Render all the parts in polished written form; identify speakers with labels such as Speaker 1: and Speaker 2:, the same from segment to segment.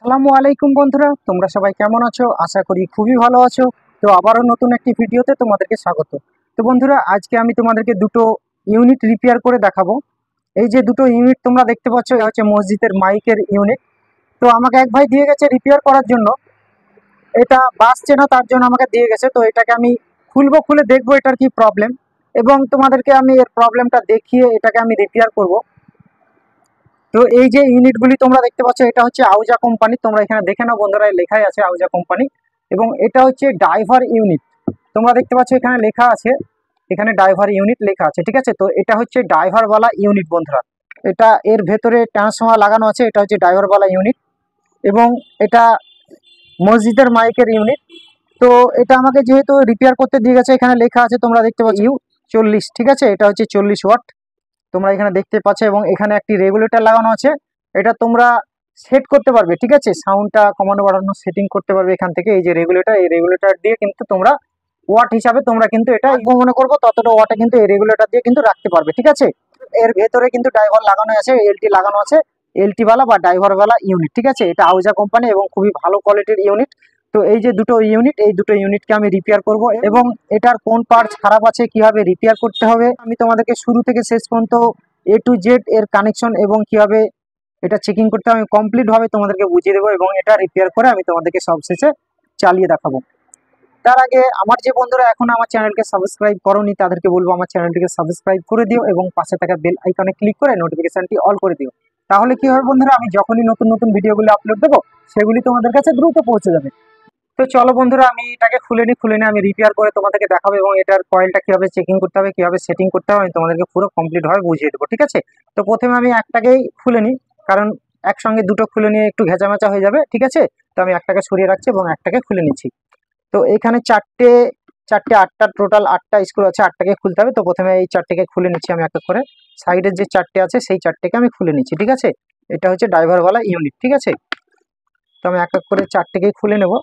Speaker 1: আসসালামু আলাইকুম বন্ধুরা, তোমরা সবাই কেমন আছো? আশা করি খুবই ভালো আছো। তো আবারও নতুন একটি ভিডিওতে তোমাদেরকে স্বাগত। তো বন্ধুরা, আজকে আমি তোমাদেরকে দুটো ইউনিট রিপেয়ার করে দেখাবো। এই যে দুটো ইউনিট তোমরা দেখতে পাচ্ছ, এটা হচ্ছে মসজিদের মাইকের ইউনিট। তো আমাকে এক ভাই দিয়ে গেছে রিপেয়ার করার জন্য। এটা বাসছে না, তার জন্য আমাকে দিয়ে গেছে। তো এটাকে আমি খুলবো, খুলে দেখবো এটার কি প্রবলেম, এবং তোমাদেরকে আমি এর প্রবলেমটা দেখিয়ে এটাকে আমি রিপেয়ার করব। তো এই যে ইউনিটগুলি তোমরা দেখতে পাচ্ছ, এটা হচ্ছে আউজা কোম্পানি। তোমরা এখানে দেখে নাও বন্ধুরা, লেখাই আছে আউজা কোম্পানি। এবং এটা হচ্ছে ড্রাইভার ইউনিট। তোমরা দেখতে পাচ্ছ এখানে লেখা আছে, এখানে ড্রাইভার ইউনিট লেখা আছে, ঠিক আছে। তো এটা হচ্ছে ড্রাইভারওয়ালা ইউনিট বন্ধুরা। এটা এর ভেতরে ট্রান্সফর্মার লাগানো আছে, এটা হচ্ছে ড্রাইভারওয়ালা ইউনিট। এবং এটা মসজিদের মাইকের ইউনিট। তো এটা আমাকে যেহেতু রিপেয়ার করতে দিয়ে গেছে, এখানে লেখা আছে তোমরা দেখতে পাচ্ছ ইউ 40, ঠিক আছে। এটা হচ্ছে 40 ওয়াট, তোমরা এখানে দেখতে পাচ্ছ। এবং এখানে একটি রেগুলেটর লাগানো আছে, এটা তোমরা সেট করতে পারবে, ঠিক আছে। সাউন্ডটা কমানো বাড়ানো সেটিং করতে পারবে এখান থেকে। এই যে রেগুলেটর, এই রেগুলেটর দিয়ে কিন্তু তোমরা ওয়াট হিসাবে তোমরা কিন্তু এটা মনে করবো ততটা ওয়াটে কিন্তু এই রেগুলেটর দিয়ে কিন্তু রাখতে পারবে, ঠিক আছে। এর ভেতরে কিন্তু ড্রাইভার লাগানো আছে, এলটি লাগানো আছে, এলটি ওয়ালা বা ড্রাইভার ওয়ালা ইউনিট, ঠিক আছে। এটা আউজা কোম্পানি এবং খুবই ভালো কোয়ালিটির ইউনিট। তো এই যে দুটো ইউনিট, এই দুটো ইউনিটকে আমি রিপেয়ার করব, এবং এটার কোন পার্টস খারাপ আছে, কিভাবে রিপেয়ার করতে হবে, আমি তোমাদেরকে শুরু থেকে শেষ পর্যন্ত A to Z এর কানেকশন এবং কিভাবে এটা চেকিং করতে হবে আমি কমপ্লিট ভাবে তোমাদেরকে বুঝিয়ে দেবো, এবং এটা রিপেয়ার করে আমি তোমাদেরকে সবশেষে চালিয়ে দেখাবো। তার আগে আমার যে বন্ধুরা এখন আমার চ্যানেলকে সাবস্ক্রাইব করোনি, তাদেরকে বলবো আমার চ্যানেলটিকে সাবস্ক্রাইব করে দিও এবং পাশে থাকা বেল আইকনে ক্লিক করে নোটিফিকেশনটি অল করে দিও। তাহলে কি হবে বন্ধুরা, আমি যখনই নতুন নতুন ভিডিওগুলো আপলোড দেবো সেগুলি তোমাদের কাছে দ্রুত পৌঁছে যাবে। তো চলো বন্ধুরা, আমি এটাকে খুলে নিই আমি রিপেয়ার করে তোমাদেরকে দেখাবো, এবং এটার কয়েলটা কিভাবে চেকিং করতে হবে, কিভাবে সেটিং করতে হবে আমি তোমাদেরকে পুরো কমপ্লিট ভাবে বুঝিয়ে দেবো, ঠিক আছে। তো প্রথমে আমি একটাকেই খুলে নিই, কারণ একসঙ্গে দুটো খুলে নিয়ে একটু ঘেঁচামেচা হয়ে যাবে, ঠিক আছে। তো আমি একটাকে সরিয়ে রাখছি এবং একটাকে খুলে নিচ্ছি। তো এখানে চারটে চারটে আটটা, টোটাল আটটা স্ক্রু আছে, আটটাকে খুলতে হবে। তো প্রথমে এই চারটেকে খুলে নিচ্ছি আমি একটা করে। সাইডের যে চারটে আছে সেই চারটেকে আমি খুলে নিচ্ছি, ঠিক আছে। এটা হচ্ছে ড্রাইভারওয়ালা ইউনিট, ঠিক আছে। তো আমি এক এক করে চারটেকেই খুলে নেব।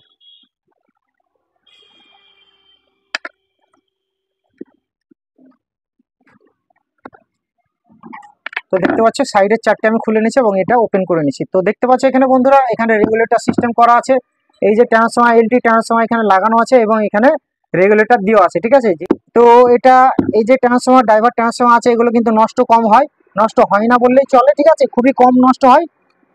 Speaker 1: তো দেখতে পাচ্ছ সাইডের চারটে আমি খুলে নিচ্ছি এবং এটা ওপেন করে নিচ্ছি। তো দেখতে পাচ্ছ এখানে বন্ধুরা, এখানে রেগুলেটর সিস্টেম করা আছে। এই যে ট্রান্সফর্মার, এলটি ট্রান্সফর্মার এখানে লাগানো আছে এবং এখানে রেগুলেটর দেওয়া আছে, ঠিক আছে। তো এটা এই যে ট্রান্সফর্মার, ড্রাইভার ট্রান্সফর্মার আছে, এগুলো কিন্তু নষ্ট কম হয়, নষ্ট হয় না বললেই চলে, ঠিক আছে। খুবই কম নষ্ট হয়,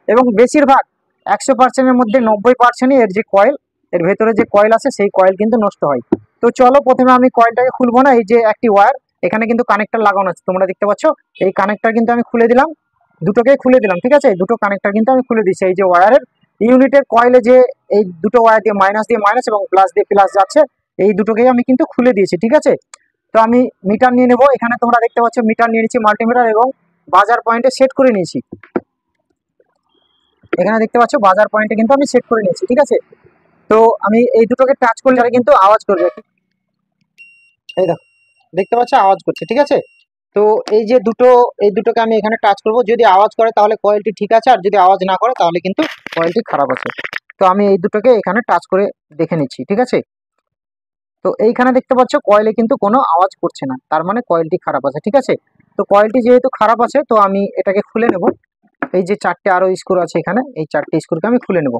Speaker 1: এবং বেশিরভাগ 100%-এর মধ্যে 90%ই এর যে কয়েল, এর ভেতরে যে কয়েল আছে সেই কয়েল কিন্তু নষ্ট হয়। তো চলো প্রথমে আমি কয়েলটাকে খুলবো না। এই যে একটি ওয়্যার, এখানে কিন্তু কানেক্টর লাগানো আছে, তোমরা দেখতে পাচ্ছ। এই কানেক্টর কিন্তু আমি খুলে দিলাম, দুটোকেই খুলে দিলাম, ঠিক আছে। দুটো কানেক্টর কিন্তু আমি খুলে দিচ্ছি। এই যে ওয়্যারের ইউনিটের কয়েলে যে এই দুটো ওয়্যার দিয়ে মাইনাস এবং প্লাস দিয়ে প্লাস যাচ্ছে, এই দুটোকেই আমি কিন্তু খুলে দিয়েছি, ঠিক আছে। তো আমি মিটার নিয়ে নেবো। এখানে তোমরা দেখতে পাচ্ছ মিটার নিয়ে নিচ্ছি, মাল্টিমিটার, এবং বাজার পয়েন্টে সেট করে নিয়েছি। এখানে দেখতে পাচ্ছ বাজার পয়েন্টে কিন্তু আমি সেট করে নিয়েছি, ঠিক আছে। তো আমি এই দুটোকে টাচ করলে কিন্তু আওয়াজ করবে, এই দেখো, দেখতে পাচ্ছ আওয়াজ করছে, ঠিক আছে। তো এই যে এই দুটোকে আমি এখানে টাচ করব, যদি আওয়াজ করে তাহলে কয়েলটি ঠিক আছে, আর যদি আওয়াজ না করে তাহলে কিন্তু কয়েলটি খারাপ আছে। তো আমি এই দুটোকে এখানে টাচ করে দেখে নিচ্ছি, ঠিক আছে। তো এইখানে দেখতে পাচ্ছ কয়েলে কিন্তু কোনো আওয়াজ করছে না, তার মানে কয়েলটি খারাপ আছে, ঠিক আছে। তো কয়েলটি যেহেতু খারাপ আছে, তো আমি এটাকে খুলে নেব। এই যে চারটে আরো স্ক্রু আছে এখানে, এই চারটে স্ক্রুকে আমি খুলে নেব।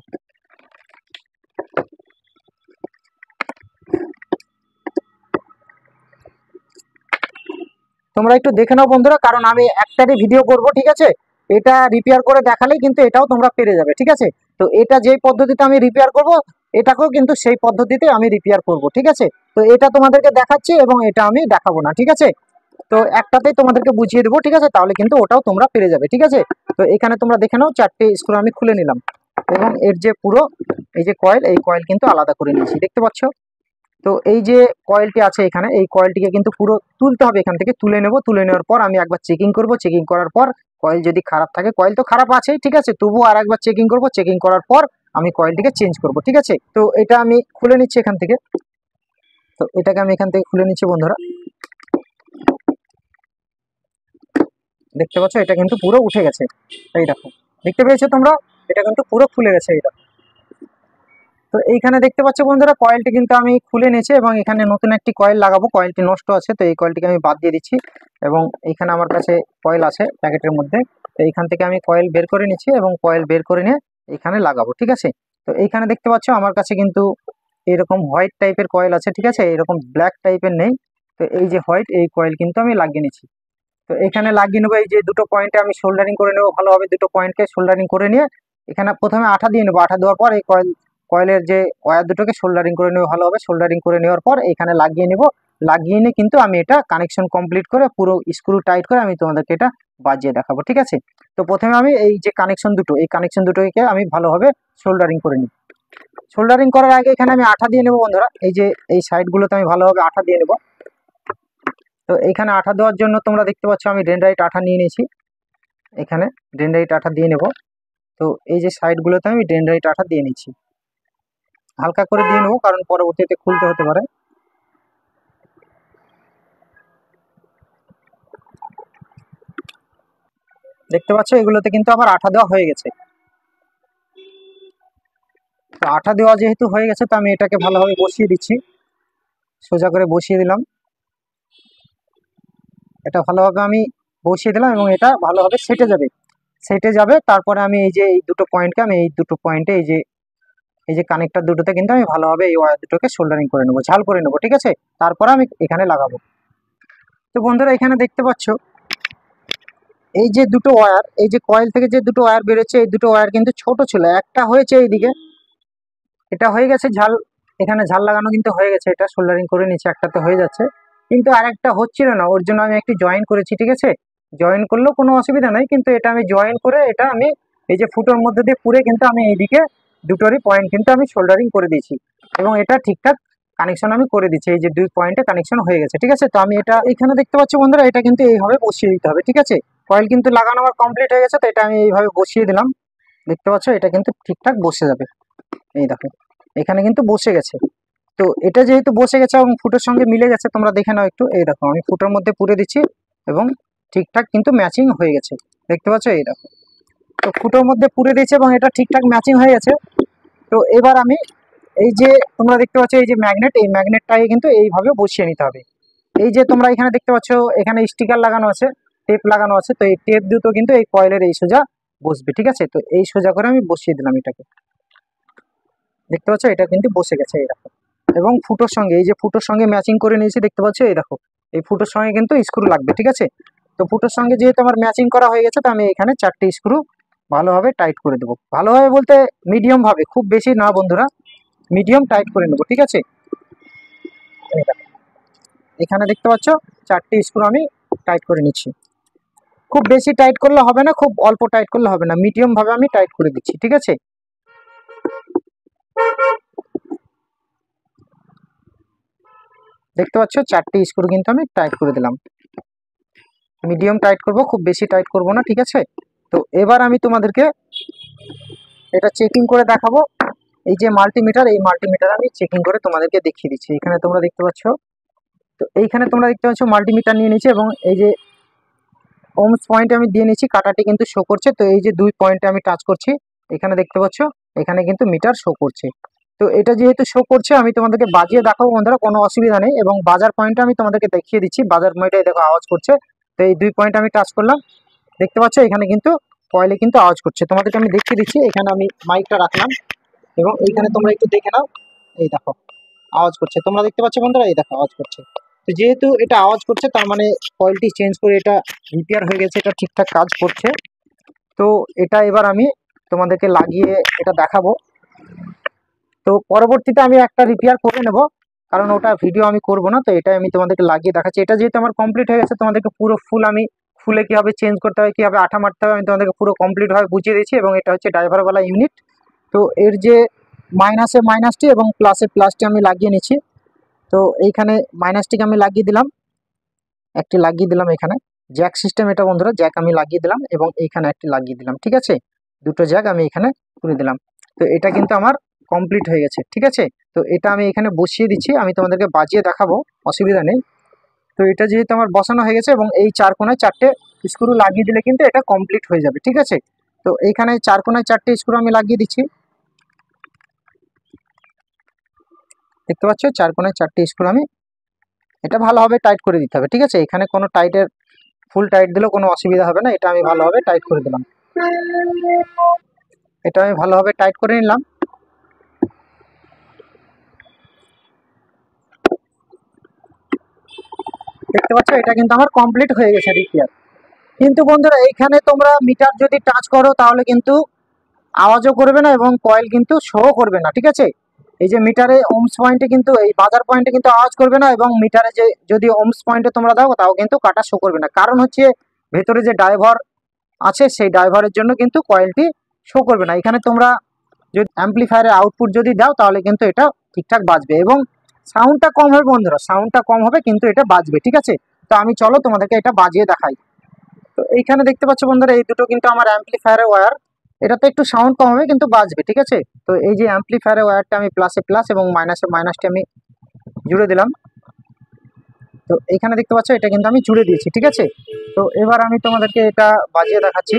Speaker 1: তোমরা একটু দেখে নাও বন্ধুরা, কারণ আমি একটারই ভিডিও করব, ঠিক আছে। এটা রিপেয়ার করে দেখালেই কিন্তু এটাও তোমরা পেরে যাবে, ঠিক আছে। তো এটা যেই পদ্ধতিতে আমি রিপেয়ার করব, এটাকেও কিন্তু সেই পদ্ধতিতে আমি রিপেয়ার করব, ঠিক আছে। তো এটা তোমাদেরকে দেখাচ্ছি এবং এটা আমি দেখাবো না, ঠিক আছে। তো একটাতেই তোমাদেরকে বুঝিয়ে দেবো, ঠিক আছে, তাহলে কিন্তু ওটাও তোমরা পেরে যাবে, ঠিক আছে। তো এখানে তোমরা দেখে নাও চারটে স্ক্রু আমি খুলে নিলাম, এবং এর যে পুরো এই যে কয়েল, এই কয়েল কিন্তু আলাদা করে নিয়েছি, দেখতে পাচ্ছ। তো এই যে কয়েলটি আছে এখানে, এই কয়েলটিকে কিন্তু পুরো তুলতে হবে, এখান থেকে তুলে নেব। তুলে নেওয়ার পর আমি একবার চেকিং করব, চেকিং করার পর কয়েল যদি খারাপ থাকে, কয়েল তো খারাপ আছেই, ঠিক আছে, তবুও আর একবার চেকিং করব। চেকিং করার পর আমি কয়েলটিকে চেঞ্জ করব, ঠিক আছে। তো এটা আমি খুলে নিচ্ছি এখান থেকে। তো এটাকে আমি এখান থেকে খুলে নিচ্ছি বন্ধুরা, দেখতে পাচ্ছ এটা কিন্তু পুরো উঠে গেছে, এই দেখো, দেখতে পেয়েছো তোমরা, এটা কিন্তু পুরো খুলে গেছে, এই দেখো। তো এইখানে দেখতে পাচ্ছ বন্ধুরা, কয়েলটি কিন্তু আমি খুলে নিয়েছি এবং এখানে নতুন একটি কয়েল লাগাবো। কয়েলটি নষ্ট আছে, তো এই কয়েলটিকে আমি বাদ দিয়ে দিচ্ছি। এবং এইখানে আমার কাছে কয়েল আছে প্যাকেটের মধ্যে, তো এইখান থেকে আমি কয়েল বের করে নিচ্ছি, এবং কয়েল বের করে নিয়ে এখানে লাগাবো, ঠিক আছে। তো এইখানে দেখতে পাচ্ছ আমার কাছে কিন্তু এরকম হোয়াইট টাইপের কয়েল আছে, ঠিক আছে, এরকম ব্ল্যাক টাইপের নেই। তো এই যে হোয়াইট এই কয়েল কিন্তু আমি লাগিয়ে নিচ্ছি। তো এখানে লাগিয়ে নেবো, এই যে দুটো পয়েন্টে আমি সোল্ডারিং করে নেবো ভালোভাবে, দুটো পয়েন্টকে সোল্ডারিং করে নিয়ে এখানে প্রথমে আঠা দিয়ে নেবো। আঠা দেওয়ার পর এই কয়েলের যে ওয়্যার দুটোকে সোল্ডারিং করে নেবো ভালোভাবে। সোল্ডারিং করে নেওয়ার পর এখানে লাগিয়ে নেবো। লাগিয়ে নিয়ে কিন্তু আমি এটা কানেকশন কমপ্লিট করে পুরো স্ক্রু টাইট করে আমি তোমাদেরকে এটা বাজিয়ে দেখাবো, ঠিক আছে। তো প্রথমে আমি এই যে কানেকশন দুটো, এই কানেকশন দুটোকে আমি ভালোভাবে সোল্ডারিং করে নিই। সোল্ডারিং করার আগে এখানে আমি আঠা দিয়ে নেবো বন্ধুরা, এই যে এই সাইডগুলোতে আমি ভালোভাবে আঠা দিয়ে নেবো। তো এইখানে আঠা দেওয়ার জন্য তোমরা দেখতে পাচ্ছ আমি ডেনড্রাইট আঠা নিয়ে নিয়েছি, এখানে ডেনড্রাইট আঠা দিয়ে নেব। তো এই যে সাইডগুলোতে আমি ডেনড্রাইট আঠা দিয়ে নিচ্ছি, হালকা করে দিয়ে নেবো কারণ পরবর্তীতে খুলতে হতে পারে। দেখতে পাচ্ছ এগুলোতে কিন্তু আমার আঠা দেওয়া হয়ে গেছে। তো আঠা দেওয়া যেহেতু হয়ে গেছে তো আমি এটাকে ভালোভাবে বসিয়ে দিচ্ছি, সোজা করে বসিয়ে দিলাম। এটা ভালোভাবে আমি বসিয়ে দিলাম এবং এটা ভালোভাবে সেটে যাবে। তারপরে আমি এই যে এই দুটো পয়েন্টকে আমি এই দুটো পয়েন্টে এই যে কানেক্টর দুটোতে কিন্তু আমি ভালোভাবে এই ওয়্যার দুটোকে সোল্ডারিং করে নেবো, ঝাল করে নেবো, ঠিক আছে। তারপর আমি এখানে লাগাবো। তো বন্ধুরা এখানে দেখতে পাচ্ছ এই যে দুটো ওয়্যার, এই যে কয়েল থেকে যে দুটো ওয়্যার বেরোচ্ছে এই দুটো ওয়্যার কিন্তু ছোট ছিল, একটা হয়েছে এইদিকে, এটা হয়ে গেছে ঝাল, এখানে ঝাল লাগানো কিন্তু হয়ে গেছে, এটা সোল্ডারিং করে নিচে একটাতে হয়ে যাচ্ছে, কিন্তু আরেকটা হচ্ছিল না, ওর জন্য আমি একটি জয়েন করেছি, ঠিক আছে। জয়েন করলেও কোনো অসুবিধা নাই, কিন্তু এটা আমি জয়েন করে এটা আমি এই যে ফুটোর মধ্যে দিয়ে পুরে কিন্তু আমি এইদিকে দুটোরই পয়েন্ট কিন্তু আমি সোল্ডারিং করে দিয়েছি এবং এটা ঠিকঠাক কানেকশন আমি করে দিচ্ছি, এই যে দুই পয়েন্টে কানেকশন হয়ে গেছে, ঠিক আছে। তো আমি এটা এখানে দেখতে পাচ্ছি বন্ধুরা, এটা কিন্তু এইভাবে বসিয়ে দিতে হবে, ঠিক আছে। কয়েল কিন্তু লাগানো আমার কমপ্লিট হয়ে গেছে, তো এটা আমি এইভাবে বসিয়ে দিলাম। দেখতে পাচ্ছ এটা কিন্তু ঠিকঠাক বসে যাবে, এই দেখো এখানে কিন্তু বসে গেছে। তো এটা যেহেতু বসে গেছে এবং ফুটোর সঙ্গে মিলে গেছে, তোমরা দেখে নাও একটু, এই দেখো আমি ফুটোর মধ্যে পুরে দিচ্ছি এবং ঠিকঠাক কিন্তু ম্যাচিং হয়ে গেছে, দেখতে পাচ্ছ এই দেখো। তো ফুটোর মধ্যে পুরে দিয়েছে এবং এটা ঠিকঠাক ম্যাচিং হয়ে গেছে। তো এবার আমি এই যে তোমরা দেখতে পাচ্ছ এই যে ম্যাগনেট, এই ম্যাগনেটটাকে কিন্তু এইভাবে বসিয়ে নিতে হবে। এই যে তোমরা এখানে দেখতে পাচ্ছ এখানে স্টিকার লাগানো আছে, টেপ লাগানো আছে, তো এই টেপ দুটো কিন্তু এই কয়েলের এই সোজা বসবে, ঠিক আছে। তো এই সোজা করে আমি বসিয়ে দিলাম এটাকে, দেখতে পাচ্ছ এটা কিন্তু বসে গেছে এই দেখো। এবং ফুটোর সঙ্গে এই যে ফুটোর সঙ্গে ম্যাচিং করে নিয়েছি, দেখতে পাচ্ছ এই দেখো এই ফুটোর সঙ্গে কিন্তু স্ক্রু লাগবে, ঠিক আছে। তো ফুটোর সঙ্গে যেহেতু আমার ম্যাচিং করা হয়ে গেছে, তো আমি এখানে 4টে স্ক্রু ভালোভাবে টাইট করে দেবো, ভালোভাবে বলতে মিডিয়াম ভাবে, খুব বেশি না বন্ধুরা, মিডিয়াম টাইট করে নেবো, ঠিক আছে। এই দেখো, এখানে দেখতে পাচ্ছ 4টে স্ক্রু আমি টাইট করে নিচ্ছি। খুব বেশি টাইট করলে হবে না, খুব অল্প টাইট করলে হবে না, মিডিয়াম ভাবে আমি টাইট করে দিচ্ছি, ঠিক আছে। দেখতে পাচ্ছ 4টে স্ক্রু কিন্তু আমি টাইট করে দিলাম, মিডিয়াম টাইট করব, খুব বেশি টাইট করব না, ঠিক আছে। তো এবার আমি তোমাদেরকে এটা চেকিং করে দেখাবো। এই যে মাল্টিমিটার, এই মাল্টিমিটার আমি চেকিং করে তোমাদেরকে দেখিয়ে দিচ্ছি। এখানে তোমরা দেখতে পাচ্ছ, তো এইখানে তোমরা দেখতে পাচ্ছ মাল্টিমিটার নিয়ে নিয়েছি এবং এই যে ওমস পয়েন্টে আমি দিয়ে নিচ্ছি, কাটাটি কিন্তু শো করছে। তো এই যে দুই পয়েন্টে আমি টাচ করছি, এখানে দেখতে পাচ্ছ এখানে কিন্তু মিটার শো করছে। তো এটা যেহেতু শো করছে আমি তোমাদেরকে বাজিয়ে দেখাবো বন্ধুরা, কোনো অসুবিধা নেই। এবং বাজার পয়েন্টে আমি তোমাদেরকে দেখিয়ে দিচ্ছি, বাজার পয়েন্টে দেখো আওয়াজ করছে। তো এই দুই পয়েন্ট আমি টাচ করলাম, দেখতে পাচ্ছ এখানে কিন্তু কয়েলে কিন্তু আওয়াজ করছে। তোমাদেরকে আমি দেখিয়ে দিচ্ছি, এখানে আমি মাইকটা রাখলাম এবং এইখানে তোমরা একটু দেখে নাও, এই দেখো আওয়াজ করছে, তোমরা দেখতে পাচ্ছ বন্ধুরা, এই দেখো আওয়াজ করছে। তো যেহেতু এটা আওয়াজ করছে তার মানে কয়েলটি চেঞ্জ করে এটা রিপেয়ার হয়ে গেছে, এটা ঠিকঠাক কাজ করছে। তো এটা এবার আমি তোমাদেরকে লাগিয়ে এটা দেখাবো। তো পরবর্তীতে আমি একটা রিপেয়ার করে নেব, কারণ ওটা ভিডিও আমি করব না, তো এটা আমি তোমাদেরকে লাগিয়ে দেখাচ্ছি। এটা যেহেতু আমার কমপ্লিট হয়ে গেছে, তোমাদেরকে পুরো ফুল আমি ফুলে কীভাবে চেঞ্জ করতে হয়, কীভাবে আঠা মারতে হবে আমি তোমাদেরকে পুরো কমপ্লিটভাবে বুঝিয়ে দিয়েছি। এবং এটা হচ্ছে ড্রাইভারওয়ালা ইউনিট। তো এর যে মাইনাসে মাইনাসটি এবং প্লাসে প্লাসটি আমি লাগিয়ে নিচ্ছি। তো এইখানে মাইনাসটিকে আমি লাগিয়ে দিলাম, একটি লাগিয়ে দিলাম এখানে, জ্যাক সিস্টেম এটা বন্ধুরা, জ্যাক আমি লাগিয়ে দিলাম এবং এইখানে একটি লাগিয়ে দিলাম, ঠিক আছে। দুটো জ্যাক আমি এখানে তুলে দিলাম। তো এটা কিন্তু আমার কমপ্লিট হয়ে গেছে, ঠিক আছে। তো এটা আমি এখানে বসিয়ে দিচ্ছি, আমি তোমাদেরকে বাজিয়ে দেখাবো, অসুবিধা নেই। তো এটা যেহেতু আমার বসানো হয়ে গেছে এবং এই চার কোণায় 4টে স্ক্রু লাগিয়ে দিলে কিন্তু এটা কমপ্লিট হয়ে যাবে, ঠিক আছে। তো এইখানে চার কোণায় 4টে স্ক্রু আমি লাগিয়ে দিচ্ছি, দেখতে পাচ্ছ চার কোণায় 4টে স্ক্রু আমি এটা ভালোভাবে টাইট করে দিতে হবে, ঠিক আছে। এখানে কোনো টাইটের ফুল টাইট দিলেও কোনো অসুবিধা হবে না, এটা আমি ভালোভাবে টাইট করে দিলাম। এটা আমি ভালোভাবে টাইট করে নিলাম। দেখতে পাচ্ছ এটা কিন্তু আমার কমপ্লিট হয়ে গেছে রিপেয়ার। কিন্তু বন্ধুরা এইখানে তোমরা মিটার যদি টাচ করো তাহলে কিন্তু আওয়াজও করবে না এবং কয়েল কিন্তু শো করবে না, ঠিক আছে। এই যে মিটারে ওমস পয়েন্টে কিন্তু এই বাজার পয়েন্টে কিন্তু আওয়াজ করবে না, এবং মিটারে যে যদি ওমস পয়েন্টে তোমরা দাও তাও কিন্তু কাটা শো করবে না। কারণ হচ্ছে ভেতরে যে ড্রাইভার আছে সেই ড্রাইভারের জন্য কিন্তু কয়েলটি শো করবে না। এখানে তোমরা যদি অ্যাম্পলিফায়ারের আউটপুট যদি দাও তাহলে কিন্তু এটা ঠিকঠাক বাজবে, এবং সাউন্ডটা কম হবে বন্ধুরা, সাউন্ডটা কম হবে কিন্তু এটা বাজবে, ঠিক আছে। তো আমি চলো তোমাদেরকে এটা বাজিয়ে দেখাই। তো এইখানে দেখতে পাচ্ছ বন্ধুরা এই দুটো কিন্তু আমার অ্যাম্পলিফায়ারের ওয়্যার। এটাতে একটু সাউন্ড কম হবে কিন্তু বাজবে, ঠিক আছে। তো এই যে অ্যাম্পলিফায়ারের ওয়্যারটা আমি প্লাসে প্লাস এবং মাইনাসে মাইনাসটি আমি জুড়ে দিলাম। তো এইখানে দেখতে পাচ্ছ এটা কিন্তু আমি জুড়ে দিয়েছি, ঠিক আছে। তো এবার আমি তোমাদেরকে এটা বাজিয়ে দেখাচ্ছি।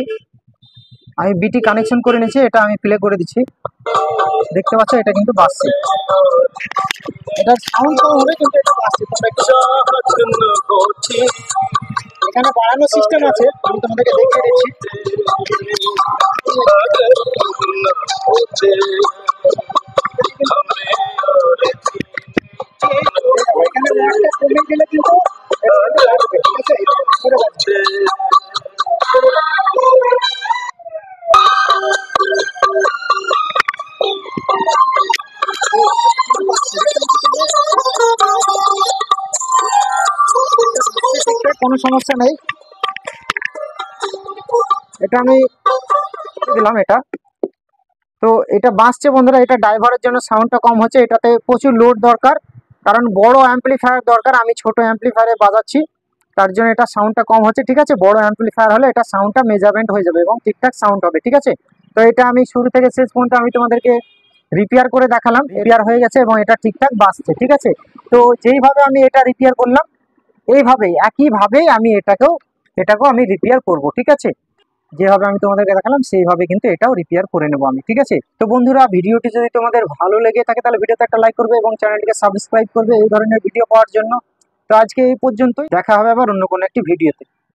Speaker 1: আমি বিটি কানেকশন করে নিয়েছি, এটা আমি প্লে করে দিচ্ছি। দেখতে পাচ্ছ এটা কিন্তু বাজছে, এটা সাউন্ড কম হবে কিন্তু এটা বাজছে। এখানে বাড়ানোর সিস্টেম আছে, আমি তোমাদেরকে দেখিয়ে দিচ্ছি। এখানে ওয়াটটা কমে গেলে কিন্তু কোনো সমস্যা নেই। এটা আমি দিলাম এটা। তো এটা বাজছে বন্ধুরা, এটা ড্রাইভারের জন্য সাউন্ডটা কম হচ্ছে, এটাতে প্রচুর লোড দরকার, কারণ বড় অ্যাম্পলিফায়ার দরকার। আমি ছোট অ্যাম্পলিফায়ারে বাজাচ্ছি, তার জন্য এটা সাউন্ডটা কম হচ্ছে, ঠিক আছে। বড় অ্যাম্পলিফায়ার হলে এটা সাউন্ডটা মেজারমেন্ট হয়ে যাবে এবং ঠিকঠাক সাউন্ড হবে, ঠিক আছে। তো এটা আমি শুরু থেকে শেষ পর্যন্ত আমি তোমাদেরকে রিপেয়ার করে দেখালাম, রিপেয়ার হয়ে গেছে এবং এটা ঠিকঠাক বাজছে, ঠিক আছে। তো যেইভাবে আমি এটা রিপেয়ার করলাম এইভাবেই একইভাবেই আমি এটাকেও আমি রিপেয়ার করব, ঠিক আছে। যেভাবে আমি তোমাদেরকে দেখালাম সেইভাবে কিন্তু এটাও রিপেয়ার করে নেবো আমি, ঠিক আছে। তো বন্ধুরা ভিডিওটি যদি তোমাদের ভালো লেগে থাকে তাহলে ভিডিওতে একটা লাইক করবে এবং চ্যানেলটিকে সাবস্ক্রাইব করবে এই ধরনের ভিডিও পাওয়ার জন্য। তো আজকে এই পর্যন্তই, দেখা হবে আবার অন্য কোনো একটি ভিডিওতে।